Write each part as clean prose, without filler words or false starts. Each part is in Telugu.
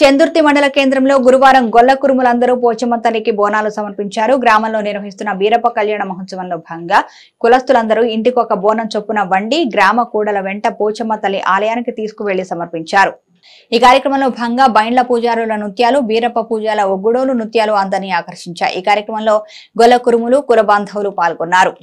చందుర్తి మండల కేంద్రంలో గురువారం గొల్ల కురుములందరూ పోచమ్మ తల్లికి బోనాలు సమర్పించారు. గ్రామంలో నిర్వహిస్తున్న వీరప్ప కళ్యాణ మహోత్సవంలో భాగంగా కులస్తులందరూ ఇంటికొక బోనం చొప్పున వండి గ్రామ కూడల వెంట పోచమ్మ తల్లి ఆలయానికి తీసుకువెళ్లి సమర్పించారు. ఈ కార్యక్రమంలో భాగంగా బైండ్ల పూజారుల నృత్యాలు, వీరప్ప పూజల ఒగ్గుడోలు నృత్యాలు అందరినీ ఆకర్షించాయి. ఈ కార్యక్రమంలో గొల్ల కురుములు, కుల బాంధవులు పాల్గొన్నారు.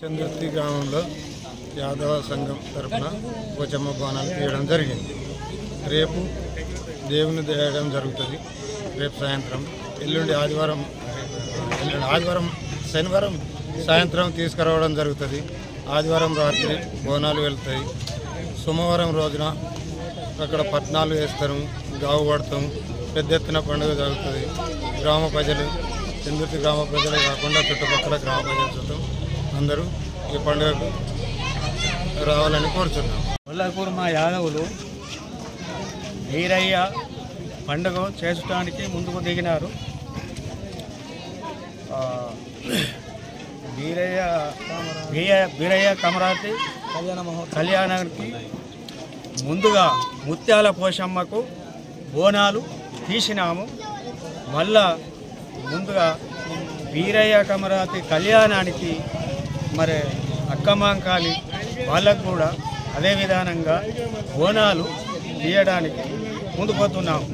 చందుర్తి గ్రామంలో యాదవ సంఘం తరఫున పోచమ్మ బోనాలు తీయడం జరిగింది. రేపు దేవుని తీయడం జరుగుతుంది. రేపు సాయంత్రం, ఎల్లుండి శనివారం సాయంత్రం తీసుకురావడం జరుగుతుంది. ఆదివారం రాత్రి బోనాలు వెళ్తాయి. సోమవారం రోజున అక్కడ పట్నాలు వేస్తారు, గావు పడతాం, పెద్ద ఎత్తున పండుగ జరుగుతుంది. గ్రామ ప్రజలు, చందుర్తి గ్రామ ప్రజలే కాకుండా చుట్టుపక్కల గ్రామ ప్రజలు చుట్టూ అందరూ ఈ పండుగకు రావాలని కోరుతున్నాం. కొల్లకూరు మా యాదవులు వీరయ్య పండుగ చేసుకోవడానికి ముందుకు దిగినారు. వీరయ్య కమరాతి కళ్యాణానికి ముందుగా ముత్యాల పోషమ్మకు బోనాలు తీసినాము. మళ్ళా ముందుగా వీరయ్య కమరాతి కళ్యాణానికి మరి అక్కమాంకాలి వాళ్ళకు కూడా అదే విధానంగా బోనాలు తీయడానికి ముందుకు పోతున్నాము.